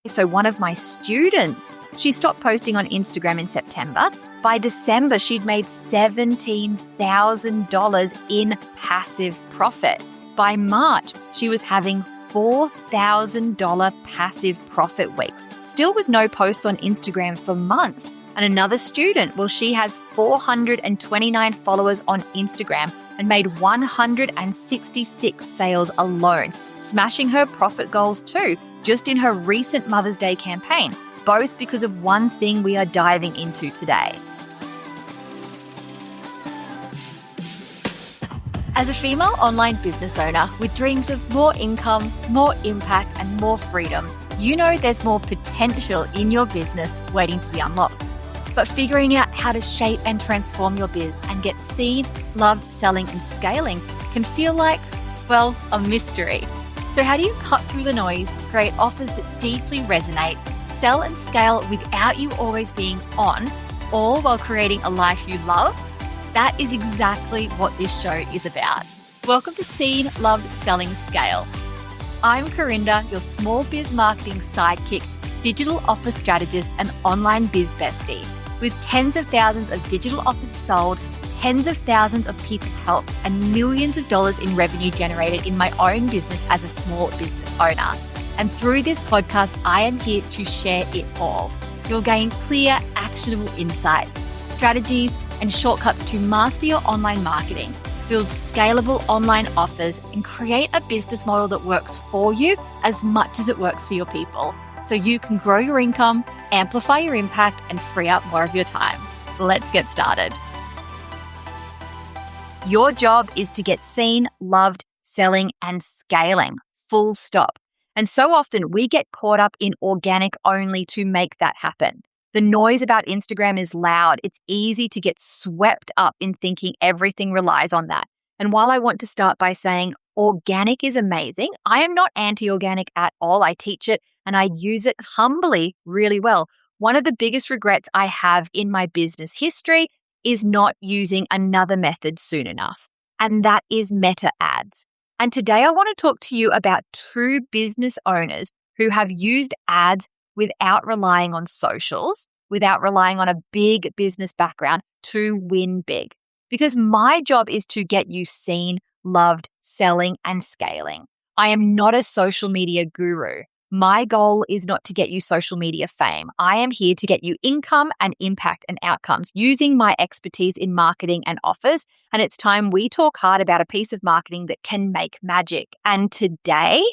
So one of my students, she stopped posting on Instagram in September. By December, she'd made $17,000 in passive profit. By March, she was having $4,000 passive profit weeks, still with no posts on Instagram for months. And another student, well, she has 429 followers on Instagram and made 166 sales alone, smashing her profit goals too, just in her recent Mother's Day campaign, both because of one thing we are diving into today. As a female online business owner with dreams of more income, more impact, and more freedom, you know there's more potential in your business waiting to be unlocked. But figuring out how to shape and transform your biz and get seen, loved, selling, and scaling can feel like, well, a mystery. So how do you cut through the noise, create offers that deeply resonate, sell and scale without you always being on, all while creating a life you love? That is exactly what this show is about. Welcome to Seen, Loved, Selling, Scale. I'm Corinda, your small biz marketing sidekick, digital offer strategist, and online biz bestie. With tens of thousands of digital offers sold, tens of thousands of people helped, and millions of dollars in revenue generated in my own business as a small business owner. And through this podcast, I am here to share it all. You'll gain clear, actionable insights, strategies, and shortcuts to master your online marketing, build scalable online offers, and create a business model that works for you as much as it works for your people, so you can grow your income, amplify your impact, and free up more of your time. Let's get started. Your job is to get seen, loved, selling, and scaling, full stop. And so often we get caught up in organic only to make that happen. The noise about Instagram is loud. It's easy to get swept up in thinking everything relies on that. And while I want to start by saying organic is amazing, I am not anti-organic at all. I teach it and I use it humbly really well. One of the biggest regrets I have in my business history is not using another method soon enough, and that is meta ads. And today I want to talk to you about two business owners who have used ads without relying on socials, without relying on a big business background to win big. Because my job is to get you seen, loved, selling, and scaling. I am not a social media guru. My goal is not to get you social media fame. I am here to get you income and impact and outcomes using my expertise in marketing and offers. And it's time we talk hard about a piece of marketing that can make magic. And today,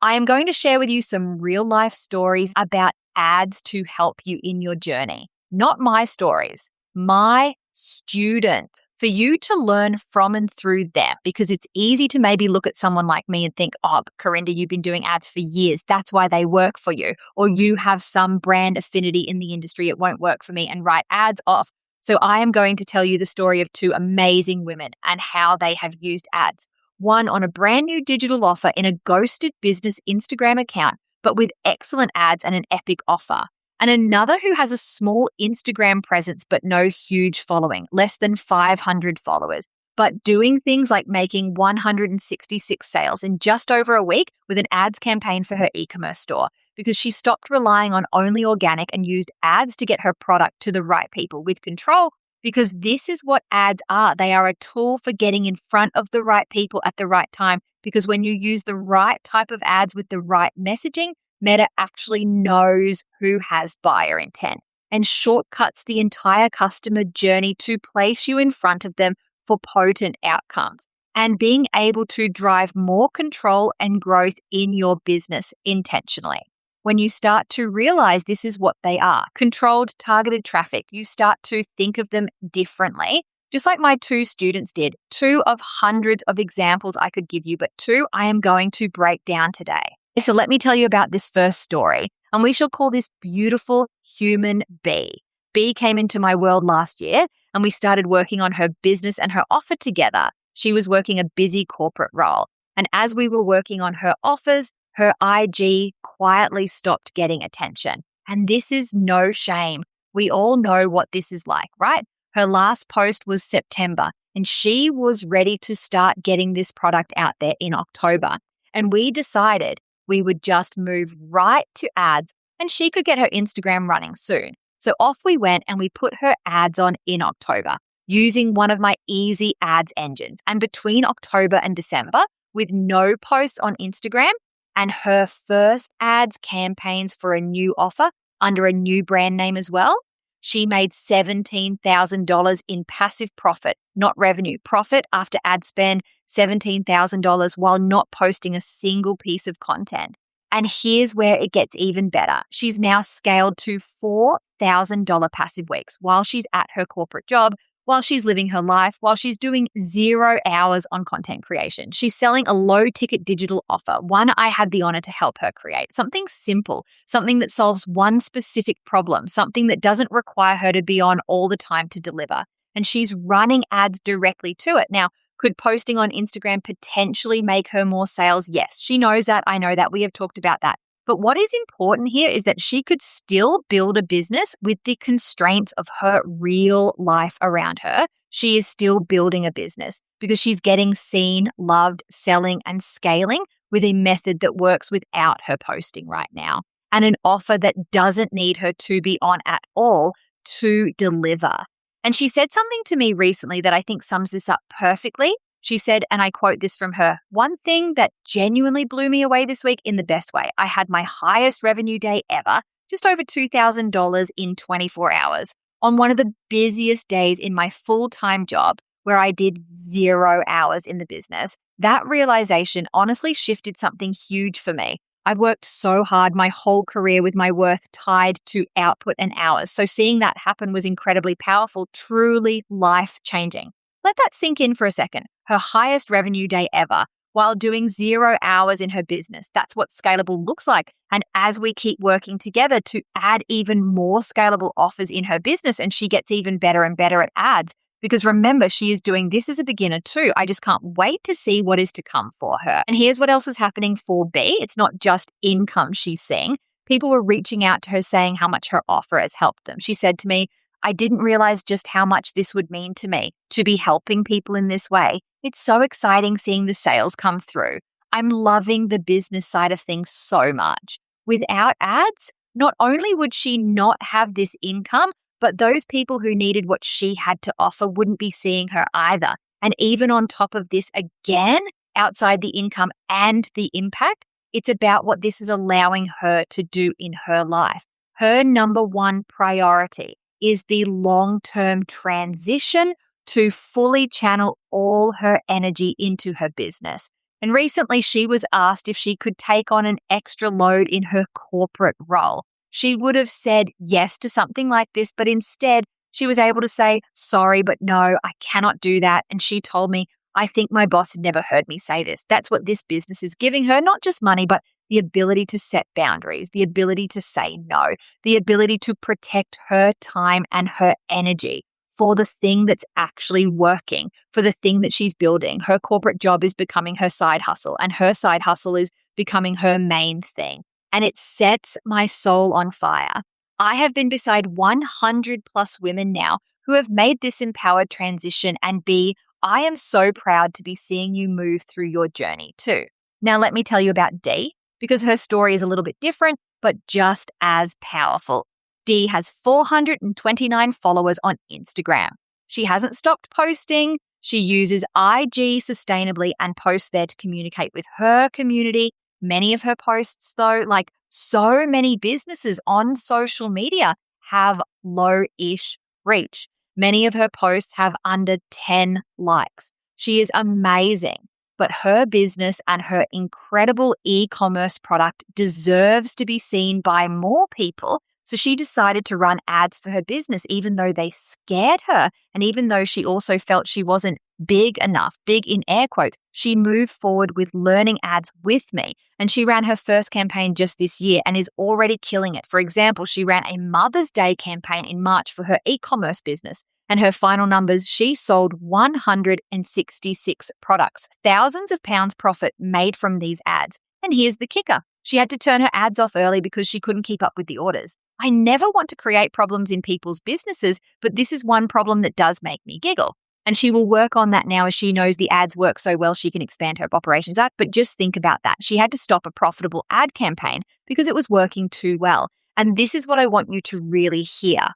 I am going to share with you some real life stories about ads to help you in your journey. Not my stories, my students, for you to learn from and through them, because it's easy to maybe look at someone like me and think, oh, Corinda, you've been doing ads for years. That's why they work for you. Or you have some brand affinity in the industry. It won't work for me, and write ads off. So I am going to tell you the story of two amazing women and how they have used ads. One on a brand new digital offer in a ghosted business Instagram account, but with excellent ads and an epic offer. And another who has a small Instagram presence, but no huge following, less than 500 followers, but doing things like making 166 sales in just over a week with an ads campaign for her e-commerce store, because she stopped relying on only organic and used ads to get her product to the right people with control. Because this is what ads are. They are a tool for getting in front of the right people at the right time. Because when you use the right type of ads with the right messaging, Meta actually knows who has buyer intent and shortcuts the entire customer journey to place you in front of them for potent outcomes and being able to drive more control and growth in your business intentionally. When you start to realize this is what they are, controlled, targeted traffic, you start to think of them differently, just like my two students did. Two of hundreds of examples I could give you, but two I am going to break down today. So let me tell you about this first story, and we shall call this beautiful human B. B came into my world last year, and we started working on her business and her offer together. She was working a busy corporate role, and as we were working on her offers, her IG quietly stopped getting attention. And this is no shame. We all know what this is like, right? Her last post was September, and she was ready to start getting this product out there in October. And we decided we would just move right to ads and she could get her Instagram running soon. So off we went and we put her ads on in October using one of my easy ads engines. And between October and December, with no posts on Instagram and her first ads campaigns for a new offer under a new brand name as well, she made $17,000 in passive profit, not revenue. Profit after ad spend, $17,000 while not posting a single piece of content. And here's where it gets even better. She's now scaled to $4,000 passive weeks while she's at her corporate job, while she's living her life, while she's doing 0 hours on content creation. She's selling a low-ticket digital offer, one I had the honor to help her create. Something simple, something that solves one specific problem, something that doesn't require her to be on all the time to deliver. And she's running ads directly to it. Now, could posting on Instagram potentially make her more sales? Yes, she knows that. I know that. We have talked about that. But what is important here is that she could still build a business with the constraints of her real life around her. She is still building a business because she's getting seen, loved, selling, and scaling with a method that works without her posting right now, and an offer that doesn't need her to be on at all to deliver. And she said something to me recently that I think sums this up perfectly. She said, and I quote this from her, "One thing that genuinely blew me away this week in the best way. I had my highest revenue day ever, just over $2,000 in 24 hours, on one of the busiest days in my full-time job where I did 0 hours in the business. That realization honestly shifted something huge for me. I've worked so hard my whole career with my worth tied to output and hours. So seeing that happen was incredibly powerful, truly life-changing." Let that sink in for a second. Her highest revenue day ever while doing 0 hours in her business. That's what scalable looks like. And as we keep working together to add even more scalable offers in her business, and she gets even better and better at ads, because remember, she is doing this as a beginner too. I just can't wait to see what is to come for her. And here's what else is happening for B. It's not just income she's seeing. People were reaching out to her saying how much her offer has helped them. She said to me, "I didn't realize just how much this would mean to me, to be helping people in this way. It's so exciting seeing the sales come through. I'm loving the business side of things so much." Without ads, not only would she not have this income, but those people who needed what she had to offer wouldn't be seeing her either. And even on top of this, again, outside the income and the impact, it's about what this is allowing her to do in her life. Her number one priority is the long-term transition to fully channel all her energy into her business. And recently she was asked if she could take on an extra load in her corporate role. She would have said yes to something like this, but instead she was able to say, "Sorry, but no, I cannot do that." And she told me, "I think my boss had never heard me say this." That's what this business is giving her, not just money, but the ability to set boundaries, the ability to say no, the ability to protect her time and her energy for the thing that's actually working, for the thing that she's building. Her corporate job is becoming her side hustle, and her side hustle is becoming her main thing. And it sets my soul on fire. I have been beside 100 plus women now who have made this empowered transition, and B, I am so proud to be seeing you move through your journey too. Now let me tell you about D, because her story is a little bit different, but just as powerful. D has 429 followers on Instagram. She hasn't stopped posting. She uses IG sustainably and posts there to communicate with her community. Many of her posts, though, like so many businesses on social media, have low-ish reach. Many of her posts have under 10 likes. She is amazing, but her business and her incredible e-commerce product deserves to be seen by more people. So she decided to run ads for her business, even though they scared her. And even though she also felt she wasn't big enough, big in air quotes, she moved forward with learning ads with me. And she ran her first campaign just this year and is already killing it. For example, she ran a Mother's Day campaign in March for her e-commerce business. And her final numbers, she sold 166 products, thousands of pounds profit made from these ads. And here's the kicker. She had to turn her ads off early because she couldn't keep up with the orders. I never want to create problems in people's businesses, but this is one problem that does make me giggle. And she will work on that now as she knows the ads work so well she can expand her operations out. But just think about that. She had to stop a profitable ad campaign because it was working too well. And this is what I want you to really hear.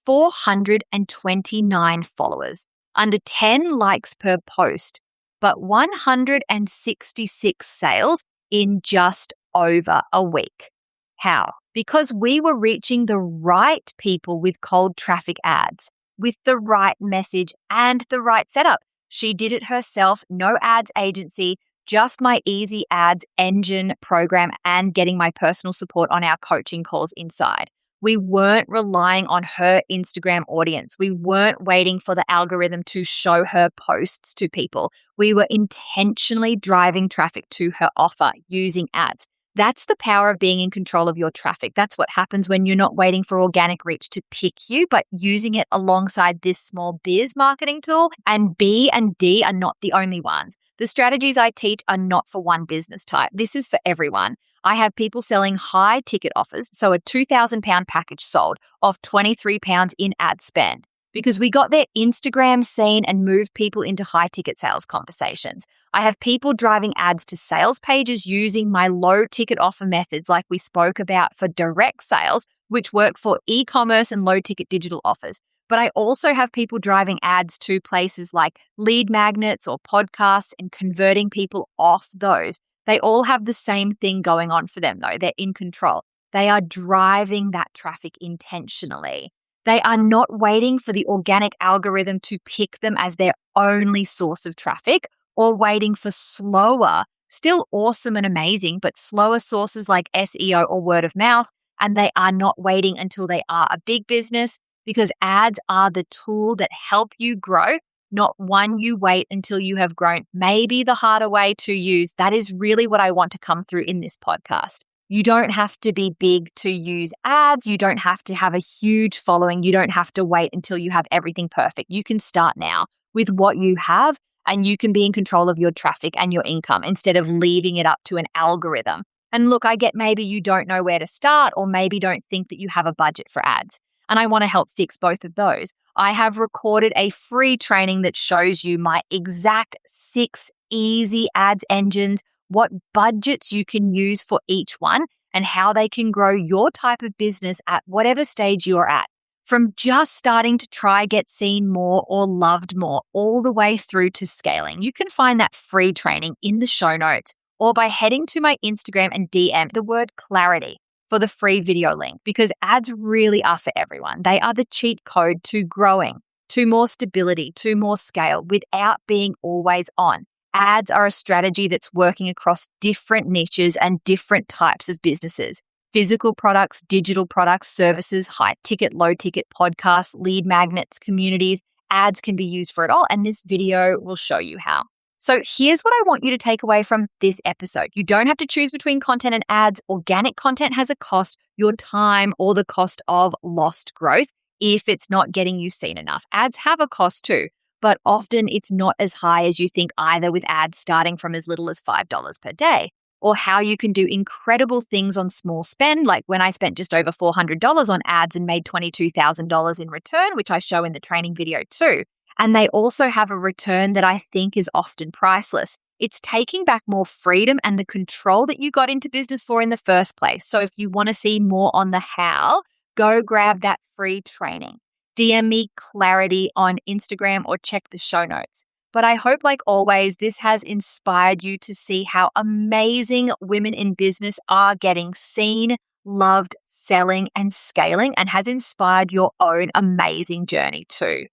429 followers, under 10 likes per post, but 166 sales in just over a week. How? Because we were reaching the right people with cold traffic ads, with the right message and the right setup. She did it herself, no ads agency, just my easy ads engine program and getting my personal support on our coaching calls inside. We weren't relying on her Instagram audience. We weren't waiting for the algorithm to show her posts to people. We were intentionally driving traffic to her offer using ads. That's the power of being in control of your traffic. That's what happens when you're not waiting for organic reach to pick you, but using it alongside this small biz marketing tool. And B and D are not the only ones. The strategies I teach are not for one business type. This is for everyone. I have people selling high ticket offers, so a £2,000 package sold of £23 in ad spend, because we got their Instagram seen and moved people into high ticket sales conversations. I have people driving ads to sales pages using my low ticket offer methods like we spoke about for direct sales, which work for e-commerce and low ticket digital offers. But I also have people driving ads to places like lead magnets or podcasts and converting people off those. They all have the same thing going on for them though. They're in control. They are driving that traffic intentionally. They are not waiting for the organic algorithm to pick them as their only source of traffic or waiting for slower, still awesome and amazing, but slower sources like SEO or word of mouth. And they are not waiting until they are a big business, because ads are the tool that help you grow, not one you wait until you have grown. Maybe the harder way to use. That is really what I want to come through in this podcast. You don't have to be big to use ads. You don't have to have a huge following. You don't have to wait until you have everything perfect. You can start now with what you have, and you can be in control of your traffic and your income instead of leaving it up to an algorithm. And look, I get maybe you don't know where to start, or maybe don't think that you have a budget for ads. And I want to help fix both of those. I have recorded a free training that shows you my exact 6 easy ads engines, what budgets you can use for each one, and how they can grow your type of business at whatever stage you're at. From just starting to try get seen more or loved more, all the way through to scaling. You can find that free training in the show notes or by heading to my Instagram and DM the word clarity for the free video link, because ads really are for everyone. They are the cheat code to growing, to more stability, to more scale without being always on. Ads are a strategy that's working across different niches and different types of businesses. Physical products, digital products, services, high ticket, low ticket, podcasts, lead magnets, communities. Ads can be used for it all, and this video will show you how. So here's what I want you to take away from this episode. You don't have to choose between content and ads. Organic content has a cost, your time, or the cost of lost growth if it's not getting you seen enough. Ads have a cost too, but often it's not as high as you think either, with ads starting from as little as $5 per day. Or how you can do incredible things on small spend, like when I spent just over $400 on ads and made $22,000 in return, which I show in the training video too. And they also have a return that I think is often priceless. It's taking back more freedom and the control that you got into business for in the first place. So if you want to see more on the how, go grab that free training. DM me clarity on Instagram or check the show notes. But I hope, like always, this has inspired you to see how amazing women in business are getting seen, loved, selling, and scaling, and has inspired your own amazing journey too.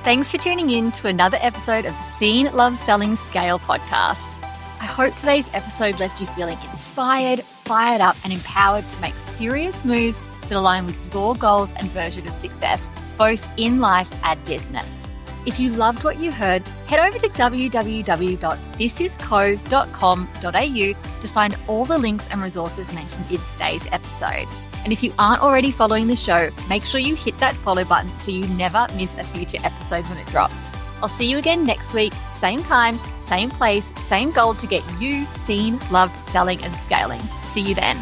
Thanks for tuning in to another episode of the Seen, Love, Selling, Scale podcast. I hope today's episode left you feeling inspired, fired up, and empowered to make serious moves that align with your goals and version of success, both in life and business. If you loved what you heard, head over to www.thisisco.com.au to find all the links and resources mentioned in today's episode. And if you aren't already following the show, make sure you hit that follow button so you never miss a future episode when it drops. I'll see you again next week, same time, same place, same goal to get you seen, loved, selling, and scaling. See you then.